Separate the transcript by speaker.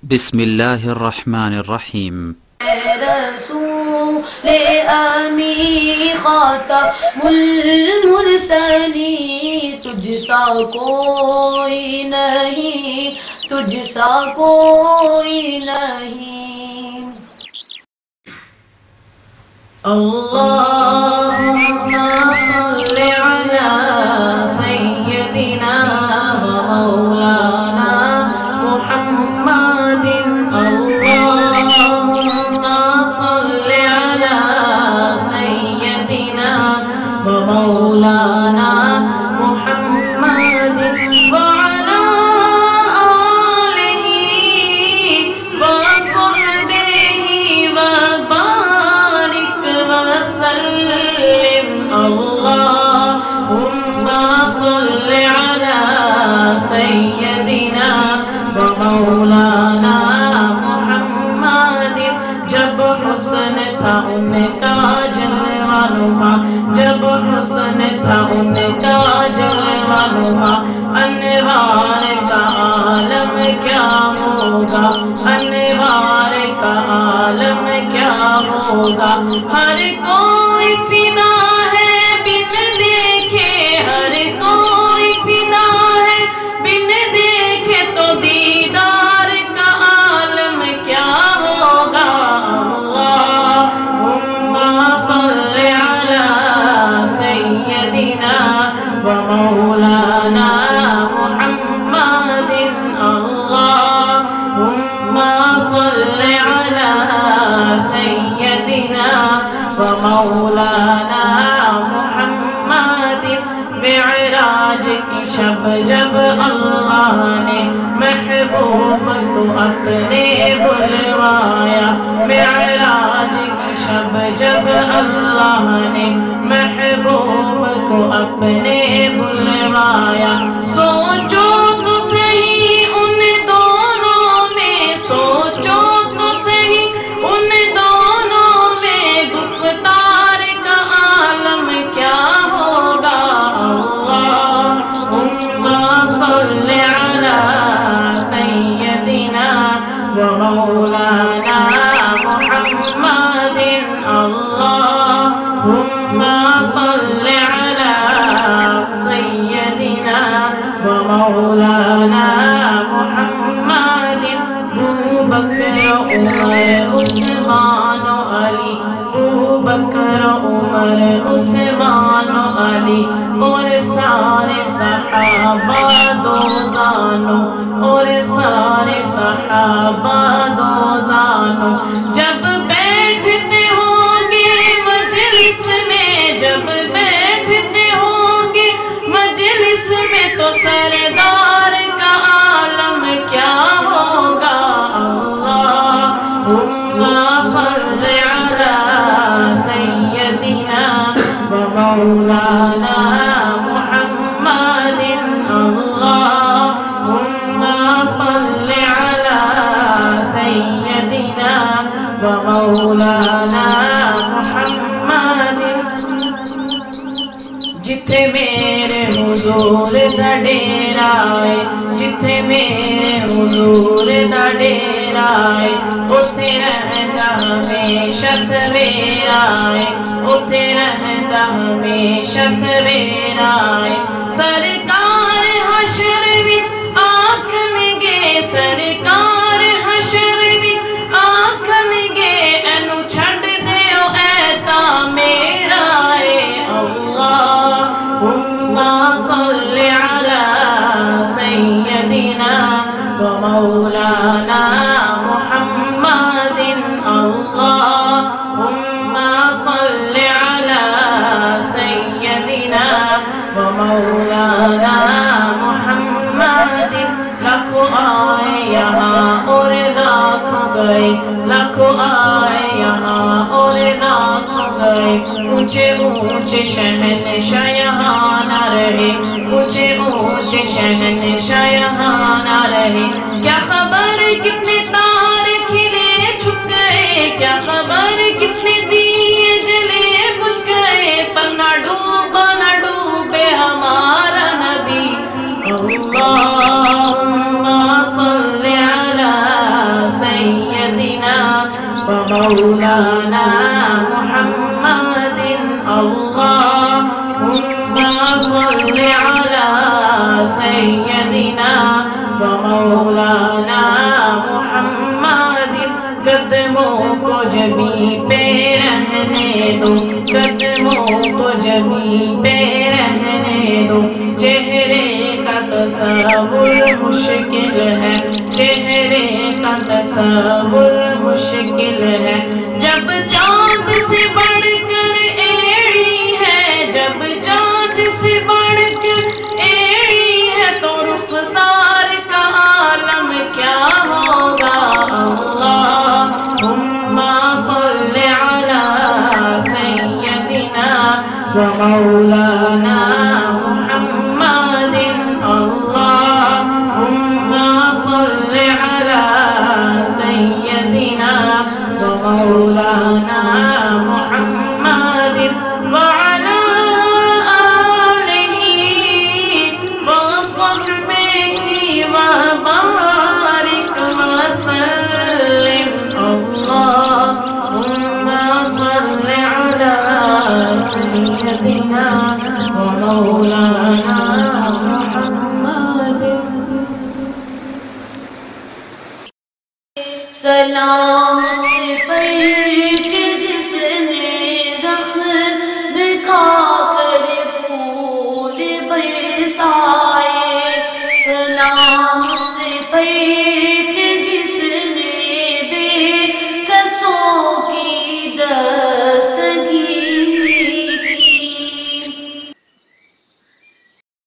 Speaker 1: بسم الله الرحمن الرحيم.
Speaker 2: رسول امی خاتم المرسلین، تجھ سا کوئی نہیں، تجھ سا کوئی نہیں۔ اللہم صل علی سیدنا و مولانا محمد، اللہم صل علی سیدنا و مولانا محمد وعلی آلہ وصحبہ وبارک وسلم۔ اللہم صل علی سیدنا و مولانا محمد۔ جب حسن تھا ان کا جلوہ نما، جب حسن تھا ان کا جلوہ نما، انوار کا عالم کیا ہوگا، انوار کا عالم کیا ہوگا۔ ہر کوئی فدا ہے بن دیکھے، ہر کوئی فدا ہے بن دیکھے، تو دیدار کا عالم کیا ہوگا۔ اللہم صل علی سیدنا و مولانا محمد، اللہم صل علی سیدنا و مولانا محمد۔ معراج کی شب جب اللہ نے محبوب کو اپنے بلوایا، معراج کی شب جب اللہ نے محبوب کو اپنے بلوایا، سوچو تو صحیح ان دونوں میں، سوچو تو صحیح ان دونوں میں، گفتار کا عالم کیا ہوگا۔ اللہم صل علی سیدنا و مولانا محمد، اللہم صل علی سیدنا و مولانا محمد۔ بوبکر عمر عثمان و علی، بوبکر عمر عثمان و علی، اور سارے صحابہ دوزانوں، اور سارے صحابہ دوزانوں، جب بیٹھتے ہوں گے مجلس میں، جب بیٹھتے ہوں گے مجلس میں، تو سردار کا عالم کیا ہوگا۔ اللہم صل علی سیدنا و مولانا محمد، اللہم صل علی سیدنا و مولانا محمد۔ جتھے میرے حضور دا ڈیرا ہے، جتھے میرے حضور دا ڈیرا ہے، اتھے رہندا ہمیشہ سویرا ہے، اتھے رہندا ہمیشہ سویرا ہے۔ سرکار حشر وچ آکھن گے، سرکار حشر وچ آکھن گے، اینو چھڈ دیو اے تاں میرا ہے۔ اللہم صل علی سیدنا و مولانا محمد، اللہم صل علی سیدنا و مولانا محمد۔ لاکھوں آئے یہاں اور لاکھوں گئے، لاکھوں آئے یہاں اور لاکھوں گئے، اونچے اونچے شہنشاہ یہاں نہ رہے، اونچے اونچے شہنشاہ یہاں نہ رہے۔ کیا خبر کتنے تارے کھلے چھپ گئے، کیا خبر کتنے دیے جلے بجھ گئے، پر نہ ڈوبا نہ ڈوبے ہمارا نبی۔ اللہم صل علی ومولانا محمد اللهم صل على سيدنا ومولانا محمد قدموں کو جبھی پہ رہنے دو قدموں کو جبھی پہ رہنے دو چہرے کا تصور مشکل ہے چہرے کا تصور مشکل ہے جب چاند سے بڑھ کر ایڑی ہے جب چاند سے بڑھ کر ایڑی ہے تو رخسار کا عالم کیا ہوگا اللہم صل علی سیدنا ومولانا محمد اللہم صل علی سیدنا ومولانا محمد وعلى آلہ وصحبہ وبارک وسلم اللہم صل علی سیدنا ومولانا محمد سلام سے